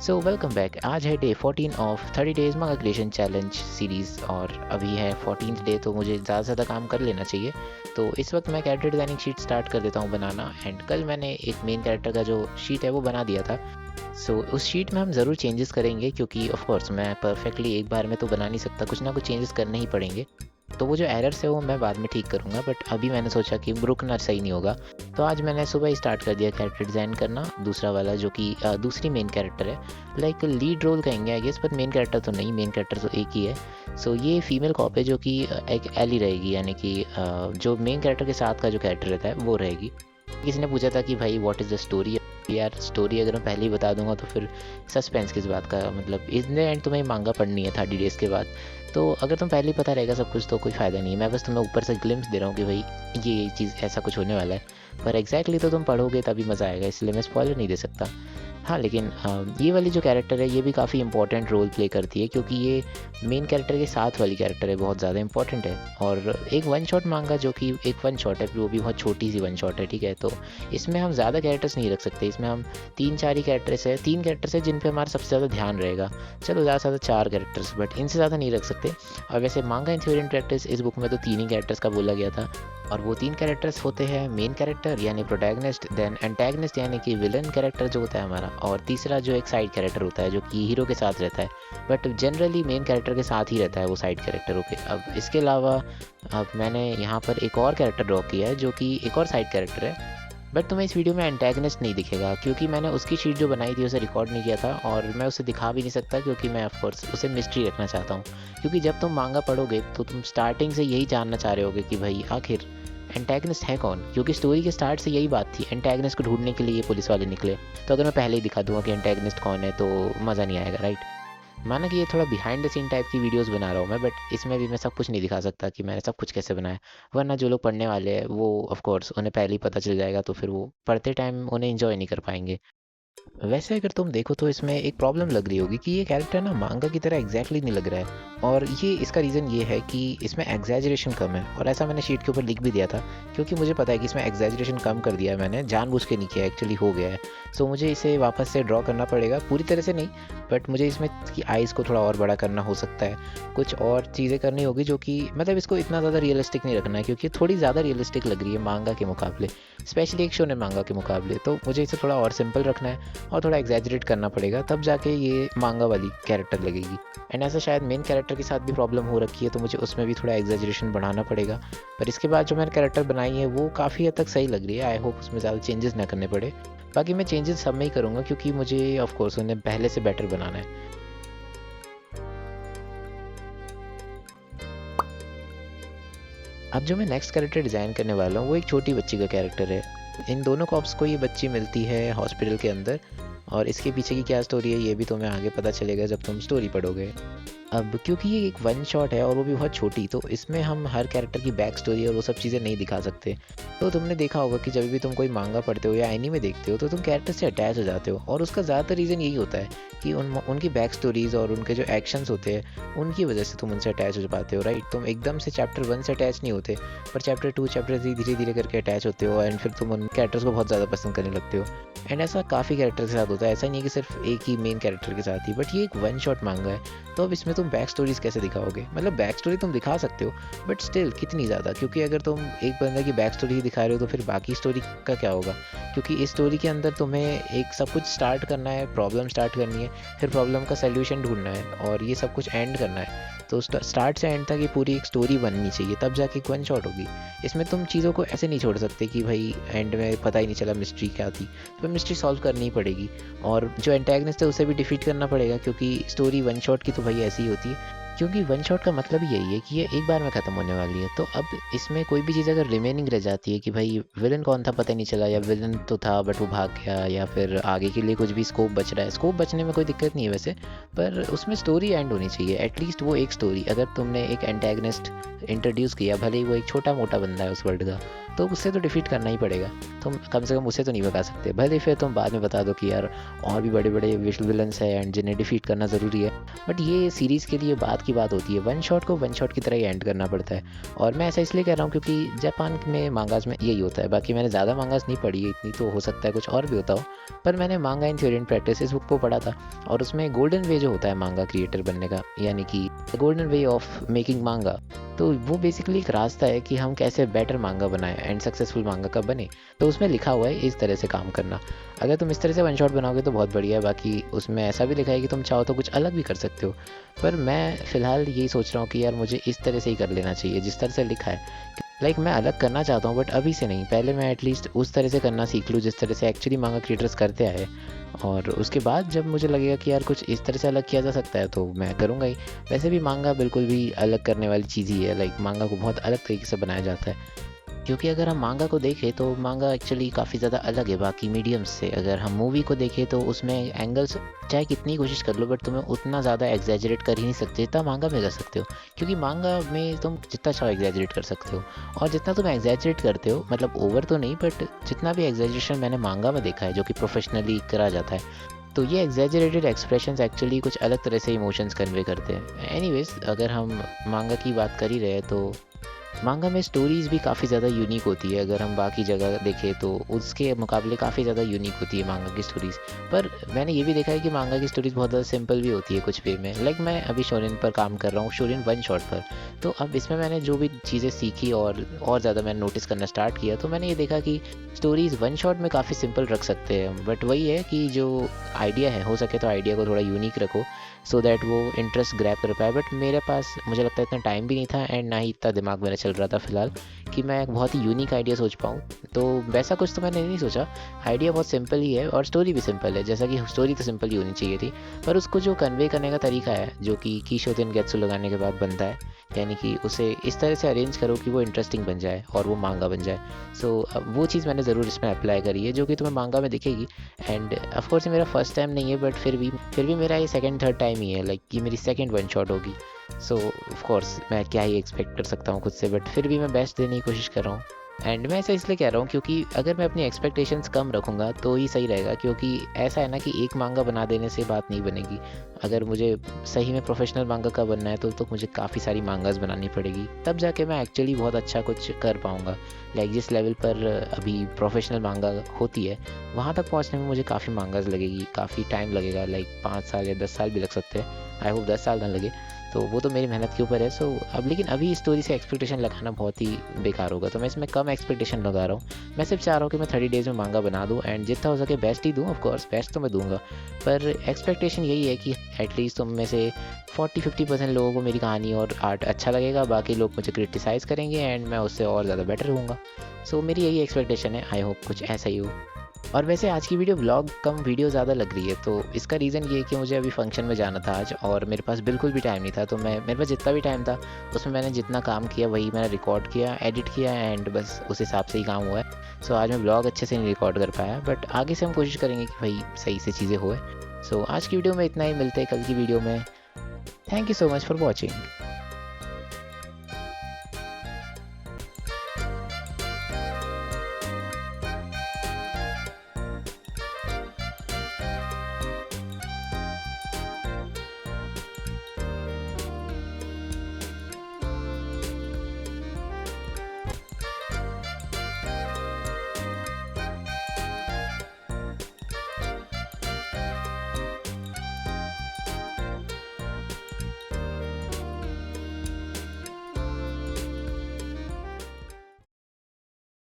So welcome back. आज है day 14 of 30 days मंगा क्रिएशन चैलेंज सीरीज़ और अभी है 14th डे, तो मुझे ज़्यादा से ज़्यादा काम कर लेना चाहिए। तो इस वक्त मैं कैरेक्टर डिज़ाइनिंग शीट स्टार्ट कर देता हूँ बनाना। एंड कल मैंने एक मेन कैरेक्टर का जो शीट है वो बना दिया था। सो उस शीट में हम ज़रूर चेंजेस करेंगे, क्योंकि ऑफ कोर्स मैं परफेक्टली एक बार में तो बना नहीं सकता, कुछ ना कुछ चेंजेस करने ही पड़ेंगे। तो वो जो एरर्स है वो मैं बाद में ठीक करूँगा, बट अभी मैंने सोचा कि रुकना सही नहीं होगा। तो आज मैंने सुबह ही स्टार्ट कर दिया कैरेक्टर डिज़ाइन करना, दूसरा वाला जो कि दूसरी मेन कैरेक्टर है। लाइक लीड रोल कहेंगे I guess, but main character तो नहीं, मेन कैरेक्टर तो एक ही है। सो ये फीमेल कॉप है जो कि एक एली रहेगी, यानी कि जो मेन कैरेक्टर के साथ का जो कैरेक्टर रहता है वो रहेगी। किसी ने पूछा था कि भाई व्हाट इज़ द स्टोरी। यार स्टोरी अगर मैं पहले ही बता दूंगा तो फिर सस्पेंस किस बात का, मतलब इन द एंड तुम्हें मांगा पढ़नी है 30 डेज़ के बाद। तो अगर तुम पहले ही पता रहेगा सब कुछ तो कोई फ़ायदा नहीं है। मैं बस तुम्हें ऊपर से ग्लिम्स दे रहा हूँ कि भाई ये चीज़ ऐसा कुछ होने वाला है, पर एग्जैक्टली तो तुम पढ़ोगे तभी मज़ा आएगा, इसलिए मैं स्पॉइलर नहीं दे सकता। हाँ, लेकिन ये वाली जो कैरेक्टर है ये भी काफ़ी इंपॉर्टेंट रोल प्ले करती है, क्योंकि ये मेन कैरेक्टर के साथ वाली कैरेक्टर है, बहुत ज़्यादा इंपॉर्टेंट है। और एक वन शॉट मांगा जो कि एक वन शॉट है, वो भी बहुत छोटी सी वन शॉट है, ठीक है। तो इसमें हम ज़्यादा कैरेक्टर्स नहीं रख सकते, इसमें हम 3-4 ही कैरेक्टर्स है, 3 कैरेक्टर्स है जिन पे हमारा सबसे ज़्यादा ध्यान रहेगा। चलो ज़्यादा से ज़्यादा 4 कैरेक्टर्स, बट इनसे ज़्यादा नहीं रख सकते। और वैसे मांगा इन थ्योरी एंड प्रैक्टिस इस बुक में तो 3 ही कैरेक्टर्स का बोला गया था, और वो 3 कैरेक्टर्स होते हैं मेन कैरेक्टर यानी प्रोटैगनिस्ट, देन एंटैगनिस्ट यानी कि विलन कैरेक्टर जो होता है हमारा, और तीसरा जो एक साइड कैरेक्टर होता है जो कि हीरो के साथ रहता है, बट जनरली मेन कैरेक्टर के साथ ही रहता है वो साइड कैरेक्टर। ओके, अब इसके अलावा अब मैंने यहाँ पर एक और कैरेक्टर ड्रॉ किया है जो कि एक और साइड कैरेक्टर है, बट तुम्हें इस वीडियो में एंटैगनिस्ट नहीं दिखेगा, क्योंकि मैंने उसकी शीट जो बनाई थी उसे रिकॉर्ड नहीं किया था, और मैं उसे दिखा भी नहीं सकता, क्योंकि मैं ऑफकोर्स उसे मिस्ट्री रखना चाहता हूँ। क्योंकि जब तुम मांगा पढ़ोगे तो तुम स्टार्टिंग से यही जानना चाह रहे होगे कि भाई आखिर एंटैगनिस्ट है कौन, क्योंकि स्टोरी के स्टार्ट से यही बात थी, एंटैगनिस्ट को ढूंढने के लिए ये पुलिस वाले निकले। तो अगर मैं पहले ही दिखा दूंगा कि एंटैगनिस्ट कौन है तो मज़ा नहीं आएगा, राइट। माना कि ये थोड़ा बिहाइंड द सीन टाइप की वीडियोस बना रहा हूँ मैं, बट इसमें भी मैं सब कुछ नहीं दिखा सकता कि मैंने सब कुछ कैसे बनाया, वरना जो लोग पढ़ने वाले हैं वो ऑफ कोर्स उन्हें पहले ही पता चल जाएगा, तो फिर वो पढ़ते टाइम उन्हें एंजॉय नहीं कर पाएंगे। वैसे अगर तुम देखो तो इसमें एक प्रॉब्लम लग रही होगी कि ये कैरेक्टर ना मांगा की तरह एग्जैक्टली नहीं लग रहा है, और ये इसका रीज़न ये है कि इसमें एग्जैजरेशन कम है, और ऐसा मैंने शीट के ऊपर लिख भी दिया था, क्योंकि मुझे पता है कि इसमें एग्जैजरेशन कम कर दिया है मैंने, जानबूझ के नहीं किया, एक्चुअली हो गया है। सो मुझे इसे वापस से ड्रॉ करना पड़ेगा, पूरी तरह से नहीं, बट मुझे इसमें की आइज़ को थोड़ा और बड़ा करना हो सकता है, कुछ और चीज़ें करनी होगी जो कि मतलब इसको इतना ज़्यादा रियलिस्टिक नहीं रखना है, क्योंकि थोड़ी ज़्यादा रियलिस्टिक लग रही है मांगा के मुकाबले, स्पेशली एक शोनेन मांगा के मुकाबले। तो मुझे इसे थोड़ा और सिंपल रखना है और थोड़ा एग्जैजरेट करना पड़ेगा, तब जाके ये मांगा वाली कैरेक्टर लगेगी। एंड ऐसा शायद मेन कैरेक्टर के साथ भी प्रॉब्लम हो रखी है, तो मुझे उसमें भी थोड़ा एग्जैजरेशन बढ़ाना पड़ेगा। पर इसके बाद जो मैंने कैरेक्टर बनाई है वो काफ़ी हद तक सही लग रही है, आई होप उसमें ज़्यादा चेंजेस ना करने पड़े। बाकी मैं चेंजेस सब में ही करूँगा, क्योंकि मुझे ऑफ कोर्स उन्हें पहले से बेटर बनाना है। अब जो मैं नेक्स्ट कैरेक्टर डिज़ाइन करने वाला हूँ वो एक छोटी बच्ची का कैरेक्टर है। इन दोनों कॉप्स को ये बच्ची मिलती है हॉस्पिटल के अंदर, और इसके पीछे की क्या स्टोरी है ये भी तुम्हें आगे पता चलेगा जब तुम स्टोरी पढ़ोगे। अब क्योंकि ये एक वन शॉट है और वो भी बहुत छोटी, तो इसमें हम हर कैरेक्टर की बैक स्टोरी और वो सब चीज़ें नहीं दिखा सकते। तो तुमने देखा होगा कि जब भी तुम कोई मांगा पढ़ते हो या एनीमे देखते हो तो तुम कैरेक्टर से अटैच हो जाते हो, और उसका ज़्यादातर रीज़न यही होता है कि उनकी बैक स्टोरीज़ और उनके जो एक्शंस होते हैं उनकी वजह से तुम उनसे अटैच हो पाते हो, राइट। तुम एकदम से चैप्टर 1 से अटैच नहीं होते, पर चैप्टर 2 चैप्टर 3 धीरे धीरे करके अटैच होते हो, एंड फिर तुम उन कैरेक्टर्स को बहुत ज़्यादा पसंद करने लगते हो। एंड ऐसा काफ़ी कैरेक्टर के साथ होता है, ऐसा नहीं है कि सिर्फ एक ही मेन कैरेक्टर के साथ ही, बट ये एक वन शॉट मांगा है। तो अब इसमें तुम बैक स्टोरीज कैसे दिखाओगे, मतलब बैक स्टोरी तुम दिखा सकते हो, बट स्टिल कितनी ज़्यादा, क्योंकि अगर तुम एक बंदे की बैक स्टोरी ही दिखा रहे हो तो फिर बाकी स्टोरी का क्या होगा। क्योंकि इस स्टोरी के अंदर तुम्हें एक सब कुछ स्टार्ट करना है, प्रॉब्लम स्टार्ट करनी है, फिर प्रॉब्लम का सल्यूशन ढूंढना है, और ये सब कुछ एंड करना है। तो स्टार्ट से एंड तक ये पूरी एक स्टोरी बननी चाहिए, तब जाके एक वन शॉट होगी। इसमें तुम चीज़ों को ऐसे नहीं छोड़ सकते कि भाई एंड में पता ही नहीं चला मिस्ट्री क्या थी, तो मिस्ट्री सॉल्व करनी ही पड़ेगी, और जो एंटैगनिस्ट है उसे भी डिफीट करना पड़ेगा, क्योंकि स्टोरी वन शॉट की तो भाई ऐसी ही होती है। क्योंकि वन शॉट का मतलब ही यही है कि ये एक बार में ख़त्म होने वाली है। तो अब इसमें कोई भी चीज़ अगर रिमेनिंग रह जाती है कि भाई विलन कौन था पता नहीं चला, या विलन तो था बट वो भाग गया, या फिर आगे के लिए कुछ भी स्कोप बच रहा है, स्कोप बचने में कोई दिक्कत नहीं है वैसे, पर उसमें स्टोरी एंड होनी चाहिए, एटलीस्ट वो एक स्टोरी। अगर तुमने एक एंटैगनिस्ट इंट्रोड्यूस किया, भले ही वो एक छोटा मोटा बंदा है उस वर्ल्ड का, तो उससे तो डिफीट करना ही पड़ेगा। तुम कम से कम उसे तो नहीं भगा सकते, भले फिर तुम बाद में बता दो कि यार और भी बड़े बड़े विलन्स हैं एंड जिन्हें डिफीट करना ज़रूरी है, बट ये सीरीज़ के लिए बात की बात होती है, वन शॉट को वन शॉट की तरह ही एंड करना पड़ता है। और मैं ऐसा इसलिए कह रहा हूँ क्योंकि जापान में मांगास में यही होता है। बाकी मैंने ज़्यादा मांगास नहीं पढ़ी है इतनी, तो हो सकता है कुछ और भी होता हो, पर मैंने मांगा इन थ्योरी एंड प्रैक्टिस इस बुक को पढ़ा था, और उसमें गोल्डन वे जो होता है मांगा क्रिएटर बनने का, यानी कि गोल्डन वे ऑफ मेकिंग मांगा, तो वो बेसिकली एक रास्ता है कि हम कैसे बेटर मांगा बनाएं एंड सक्सेसफुल मांगा कब बने। तो उसमें लिखा हुआ है इस तरह से काम करना। अगर तुम इस तरह से वन शॉट बनाओगे तो बहुत बढ़िया है, बाकी उसमें ऐसा भी लिखा है कि तुम चाहो तो कुछ अलग भी कर सकते हो, पर मैं फ़िलहाल यही सोच रहा हूँ कि यार मुझे इस तरह से ही कर लेना चाहिए जिस तरह से लिखा है। मैं अलग करना चाहता हूँ बट अभी से नहीं, पहले मैं एटलीस्ट उस तरह से करना सीख लूँ जिस तरह से एक्चुअली मांगा क्रिएटर्स करते आए, और उसके बाद जब मुझे लगेगा कि यार कुछ इस तरह से अलग किया जा सकता है तो मैं करूँगा ही। वैसे भी मांगा बिल्कुल भी अलग करने वाली चीज़ ही है, मांगा को बहुत अलग तरीके से बनाया जाता है, क्योंकि अगर हम मांगा को देखें तो मांगा एक्चुअली काफ़ी ज़्यादा अलग है बाकी मीडियम्स से। अगर हम मूवी को देखें तो उसमें एंगल्स चाहे कितनी कोशिश कर लो बट तुम्हें उतना ज़्यादा एग्जैजरेट कर ही नहीं सकते जितना मांगा में कर सकते हो, क्योंकि मांगा में तुम जितना चाहो एग्जैजरेट कर सकते हो, और जितना तुम एग्जैजरेट करते हो मतलब ओवर तो नहीं, बट जितना भी एग्जैजरेशन मैंने मांगा में देखा है जो कि प्रोफेशनली करा जाता है, तो ये एग्जैजरेटेड एक्सप्रेशंस एक्चुअली कुछ अलग तरह से इमोशंस कन्वे करते हैं। एनीवेज, अगर हम मांगा की बात कर ही रहे हैं तो मांगा में स्टोरीज़ भी काफ़ी ज़्यादा यूनिक होती है। अगर हम बाकी जगह देखें तो उसके मुकाबले काफ़ी ज़्यादा यूनिक होती है मांगा की स्टोरीज़। पर मैंने ये भी देखा है कि मांगा की स्टोरीज़ बहुत ज़्यादा सिंपल भी होती है कुछ वे में। मैं अभी शोरिन पर काम कर रहा हूँ, शोरिन वन शॉट पर, तो अब इसमें मैंने जो भी चीज़ें सीखी और ज़्यादा मैंने नोटिस करना स्टार्ट किया, तो मैंने ये देखा कि स्टोरीज़ वन शॉट में काफ़ी सिंपल रख सकते हैं, बट वही है कि जो आइडिया है हो सके तो आइडिया को थोड़ा यूनिक रखो सो दैट वो इंटरेस्ट ग्रैब कर पाए। बट मेरे पास मुझे लगता है इतना टाइम भी नहीं था एंड ना ही इतना दिमाग मेरा चल रहा था फ़िलहाल कि मैं एक बहुत ही यूनिक आइडिया सोच पाऊँ, तो वैसा कुछ तो मैंने नहीं सोचा। आइडिया बहुत सिंपल ही है और स्टोरी भी सिंपल है, जैसा कि स्टोरी तो सिंपल ही होनी चाहिए थी, पर उसको जो कन्वे करने का तरीका है जो कि कीशोदेन गेत्सु लगाने के बाद बनता है, यानी कि उसे इस तरह से अरेंज करो कि वो इंटरेस्टिंग बन जाए और वो मांगा बन जाए। सो वो चीज़ मैंने ज़रूर इसमें अप्लाई करी है जो कि तुम्हें मांगा में दिखेगी। एंड ऑफ कोर्स ये मेरा फर्स्ट टाइम नहीं है, बट फिर भी मेरा ये सेकंड थर्ड टाइम ही है, ये मेरी सेकंड वन शॉट होगी। सो ऑफ कोर्स मैं क्या ही एक्सपेक्ट कर सकता हूँ खुद से, बट फिर भी मैं बेस्ट देने की कोशिश कर रहा हूँ। एंड मैं ऐसा इसलिए कह रहा हूँ क्योंकि अगर मैं अपनी एक्सपेक्टेशंस कम रखूँगा तो ही सही रहेगा, क्योंकि ऐसा है ना कि एक मांगा बना देने से बात नहीं बनेगी। अगर मुझे सही में प्रोफेशनल मांगा का बनना है तो मुझे काफ़ी सारी मांगास बनानी पड़ेगी, तब जाके मैं एक्चुअली बहुत अच्छा कुछ कर पाऊँगा। जिस लेवल पर अभी प्रोफेशनल मांगा होती है वहाँ तक पहुँचने में मुझे काफ़ी मांगास लगेगी, काफ़ी टाइम लगेगा, 5 साल या 10 साल भी लग सकते हैं। आई होप 10 साल ना लगे, तो वो तो मेरी मेहनत के ऊपर है। सो अब लेकिन अभी स्टोरी से एक्सपेक्टेशन लगाना बहुत ही बेकार होगा, तो मैं इसमें कम एक्सपेक्टेशन लगा रहा हूँ। मैं सिर्फ चाह रहा हूँ कि मैं 30 डेज़ में मांगा बना दूँ एंड जितना हो सके बेस्ट ही दूँ। ऑफ कोर्स बेस्ट तो मैं दूंगा, पर एक्सपेक्टेशन यही है कि एटलीस्ट तुम में से 40-50% लोगों को मेरी कहानी और आर्ट अच्छा लगेगा, बाकी लोग मुझे क्रिटिसाइज़ करेंगे एंड मैं उससे और ज़्यादा बेटर होऊंगा। सो मेरी यही एक्सपेक्टेशन है, आई होप कुछ ऐसा ही हो। और वैसे आज की वीडियो व्लॉग कम वीडियो ज़्यादा लग रही है, तो इसका रीज़न ये है कि मुझे अभी फंक्शन में जाना था आज और मेरे पास बिल्कुल भी टाइम नहीं था। तो मेरे पास जितना भी टाइम था उसमें मैंने जितना काम किया वही मैंने रिकॉर्ड किया, एडिट किया एंड बस उस हिसाब से ही काम हुआ है। सो आज मैं व्लॉग अच्छे से नहीं रिकॉर्ड कर पाया, बट आगे से हम कोशिश करेंगे कि भाई सही से चीज़ें होए। सो आज की वीडियो में इतना ही, मिलते हैं कल की वीडियो में। Thank you so much for watching.